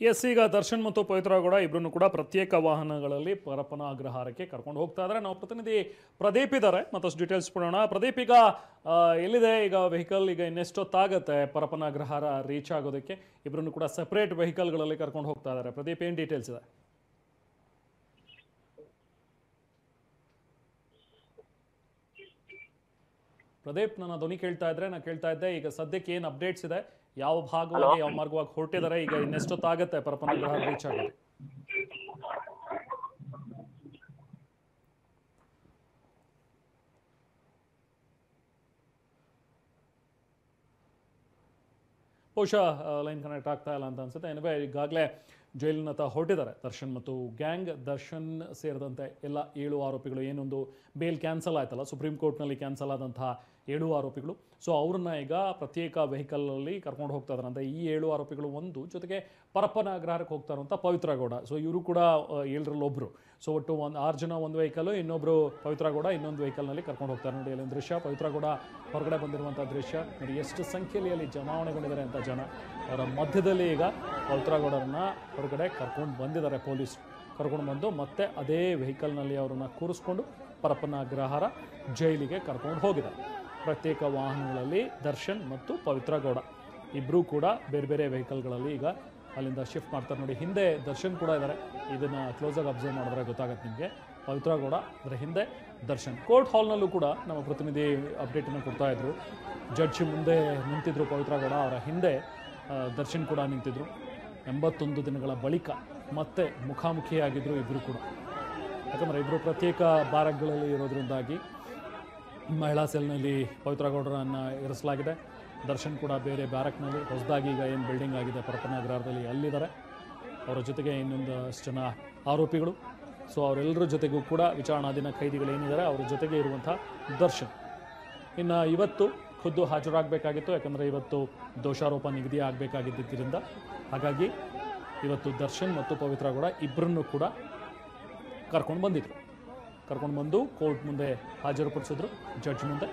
S, ಈಗ ದರ್ಶನ್ ಮತ್ತು ಪವಿತ್ರ ಗೌಡ ಇಬ್ಬರನ್ನು ಕೂಡ ಪ್ರತ್ಯೇಕ ವಾಹನಗಳಲ್ಲಿ ಪರಪ್ಪನ ಅಗ್ರಹಾರಕ್ಕೆ ಕರ್ಕೊಂಡು ಹೋಗ್ತಾ ಇದ್ದಾರೆ. ನಾವು ಪ್ರತಿನಿಧಿ ಪ್ರದೀಪ್ ಇದ್ದಾರೆ, ಮತ್ತಷ್ಟು ಡೀಟೇಲ್ಸ್ ಕೊಡೋಣ. ಪ್ರದೀಪ್, ಈಗ ಎಲ್ಲಿದೆ ಈಗ ವೆಹಿಕಲ್? ಈಗ ಇನ್ನೆಷ್ಟೊತ್ತಾಗತ್ತೆ ಪರಪ್ಪನ ಅಗ್ರಹಾರ ರೀಚ್ ಆಗೋದಕ್ಕೆ? ಇಬ್ಬರನ್ನು ಕೂಡ ಸೆಪರೇಟ್ ವೆಹಿಕಲ್ಗಳಲ್ಲಿ ಕರ್ಕೊಂಡು ಹೋಗ್ತಾ ಇದ್ದಾರೆ. ಪ್ರದೀಪ್, ಏನು ಡೀಟೇಲ್ಸ್ ಇದೆ? ಪ್ರದೀಪ್, ನನ್ನ ಧ್ವನಿ ಕೇಳ್ತಾ ಇದ್ರೆ? ನಾನು ಕೇಳ್ತಾ ಇದ್ದೆ. ಈಗ ಸದ್ಯಕ್ಕೆ ಏನು ಅಪ್ಡೇಟ್ಸ್ ಇದೆ? ಯಾವ ಭಾಗವಾಗಿ ಯಾವ ಮಾರ್ಗವಾಗಿ ಹೊರಟಿದ್ದಾರೆ? ಈಗ ಇನ್ನೆಷ್ಟೊತ್ತಾಗತ್ತೆ ಪರಪ್ಪನ ಅಗ್ರಹಾರ ರೀಚ್ ಆಗೋದು? ಬಹುಶಃ ಲೈನ್ ಕನೆಕ್ಟ್ ಆಗ್ತಾ ಇಲ್ಲ ಅಂತ ಅನ್ಸುತ್ತೆ. ಏನಿವೆ, ಈಗಾಗಲೇ ಜೈಲಿನತ್ತ ಹೊರಟಿದ್ದಾರೆ ದರ್ಶನ್ ಮತ್ತು ಗ್ಯಾಂಗ್. ದರ್ಶನ್ ಸೇರಿದಂತೆ ಎಲ್ಲ 7 ಆರೋಪಿಗಳು, ಏನೊಂದು ಬೇಲ್ ಕ್ಯಾನ್ಸಲ್ ಆಯ್ತಲ್ಲ ಸುಪ್ರೀಂ ಕೋರ್ಟ್ನಲ್ಲಿ, ಕ್ಯಾನ್ಸಲ್ ಆದಂತಹ 7 ಆರೋಪಿಗಳು. ಸೊ ಅವ್ರನ್ನ ಈಗ ಪ್ರತ್ಯೇಕ ವೆಹಿಕಲಲ್ಲಿ ಕರ್ಕೊಂಡು ಹೋಗ್ತಾ ಇದ್ದಾರೆ. ಅಂದರೆ ಈ 7 ಆರೋಪಿಗಳು ಒಂದು, ಜೊತೆಗೆ ಪರಪ್ಪನ ಅಗ್ರಹಾರಕ್ಕೆ ಹೋಗ್ತಾ ಇರುವಂಥ ಪವಿತ್ರ ಗೌಡ. ಸೊ ಇವರು ಕೂಡ 7ರಲ್ಲಿ ಒಬ್ಬರು. ಸೊ ಒಟ್ಟು 6 ಜನ ಒಂದು ವೆಹಿಕಲ್ಲು, ಇನ್ನೊಬ್ಬರು ಪವಿತ್ರ ಗೌಡ ಇನ್ನೊಂದು ವೆಹಿಕಲ್ನಲ್ಲಿ ಕರ್ಕೊಂಡು ಹೋಗ್ತಾರೆ. ನೋಡಿ ಅಲ್ಲಿನ ದೃಶ್ಯ, ಪವಿತ್ರ ಗೌಡ ಹೊರಗಡೆ ಬಂದಿರುವಂಥ ದೃಶ್ಯ ನೋಡಿ. ಎಷ್ಟು ಸಂಖ್ಯೆಯಲ್ಲಿ ಅಲ್ಲಿ ಜಮಾವಣೆಗೊಂಡಿದ್ದಾರೆ ಅಂತ ಜನ. ಅವರ ಮಧ್ಯದಲ್ಲಿ ಈಗ ಪವಿತ್ರ ಗೌಡರನ್ನ ಹೊರಗಡೆ ಕರ್ಕೊಂಡು ಬಂದಿದ್ದಾರೆ ಪೊಲೀಸ್. ಕರ್ಕೊಂಡು ಬಂದು ಮತ್ತೆ ಅದೇ ವೆಹಿಕಲ್ನಲ್ಲಿ ಅವರನ್ನು ಕೂರಿಸ್ಕೊಂಡು ಪರಪ್ಪನ ಅಗ್ರಹಾರ ಜೈಲಿಗೆ ಕರ್ಕೊಂಡು ಹೋಗಿದ್ದಾರೆ. ಪ್ರತ್ಯೇಕ ವಾಹನಗಳಲ್ಲಿ ದರ್ಶನ್ ಮತ್ತು ಪವಿತ್ರ ಗೌಡ ಇಬ್ಬರೂ ಕೂಡ ಬೇರೆ ಬೇರೆ ವೆಹಿಕಲ್ಗಳಲ್ಲಿ ಈಗ ಅಲ್ಲಿಂದ ಶಿಫ್ಟ್ ಮಾಡ್ತಾರೆ. ನೋಡಿ, ಹಿಂದೆ ದರ್ಶನ್ ಕೂಡ ಇದ್ದಾರೆ. ಇದನ್ನು ಕ್ಲೋಸಾಗಿ ಅಬ್ಸರ್ವ್ ಮಾಡಿದ್ರೆ ಗೊತ್ತಾಗುತ್ತೆ ನಿಮಗೆ. ಪವಿತ್ರ ಗೌಡ ಅದರ ಹಿಂದೆ ದರ್ಶನ್. ಕೋರ್ಟ್ ಹಾಲ್ನಲ್ಲೂ ಕೂಡ ನಮ್ಮ ಪ್ರತಿನಿಧಿ ಅಪ್ಡೇಟನ್ನು ಕೊಡ್ತಾ ಇದ್ರು. ಜಡ್ಜ್ ಮುಂದೆ ನಿಂತಿದ್ರು ಪವಿತ್ರ ಗೌಡ, ಅವರ ಹಿಂದೆ ದರ್ಶನ್ ಕೂಡ ನಿಂತಿದ್ರು. 81 ದಿನಗಳ ಬಳಿಕ ಮತ್ತೆ ಮುಖಾಮುಖಿಯಾಗಿದ್ದರು ಇಬ್ಬರು ಕೂಡ. ಯಾಕಂದರೆ ಇಬ್ಬರು ಪ್ರತ್ಯೇಕ ಬ್ಯಾರಕ್ಗಳಲ್ಲಿ ಇರೋದ್ರಿಂದಾಗಿ ಮಹಿಳಾ ಸೆಲ್ನಲ್ಲಿ ಪವಿತ್ರ ಗೌಡರನ್ನು ಇರಿಸಲಾಗಿದೆ. ದರ್ಶನ್ ಕೂಡ ಬೇರೆ ಬ್ಯಾರಕ್ನಲ್ಲಿ ಹೊಸದಾಗಿ ಈಗ ಏನು ಬಿಲ್ಡಿಂಗ್ ಆಗಿದೆ ಪರಪ್ಪನ ಅಗ್ರಹಾರದಲ್ಲಿ ಅಲ್ಲಿದ್ದಾರೆ. ಅವರ ಜೊತೆಗೆ ಇನ್ನೊಂದಷ್ಟು ಜನ ಆರೋಪಿಗಳು. ಸೊ ಅವರೆಲ್ಲರ ಜೊತೆಗೂ ಕೂಡ ವಿಚಾರಣಾಧೀನ ಖೈದಿಗಳೇನಿದ್ದಾರೆ ಅವರ ಜೊತೆಗೆ ಇರುವಂಥ ದರ್ಶನ್. ಇನ್ನು ಇವತ್ತು ಖುದ್ದು ಹಾಜರಾಗಬೇಕಾಗಿತ್ತು, ಯಾಕಂದರೆ ಇವತ್ತು ದೋಷಾರೋಪ ನಿಗದಿ ಆಗಬೇಕಾಗಿದ್ದರಿಂದ. ಹಾಗಾಗಿ ಇವತ್ತು ದರ್ಶನ್ ಮತ್ತು ಪವಿತ್ರ ಗೌಡ ಇಬ್ಬರನ್ನು ಕೂಡ ಕರ್ಕೊಂಡು ಬಂದಿದ್ರು. ಕರ್ಕೊಂಡು ಬಂದು ಕೋರ್ಟ್ ಮುಂದೆ ಹಾಜರುಪಡಿಸಿದ್ರು, ಜಡ್ಜ್ ಮುಂದೆ.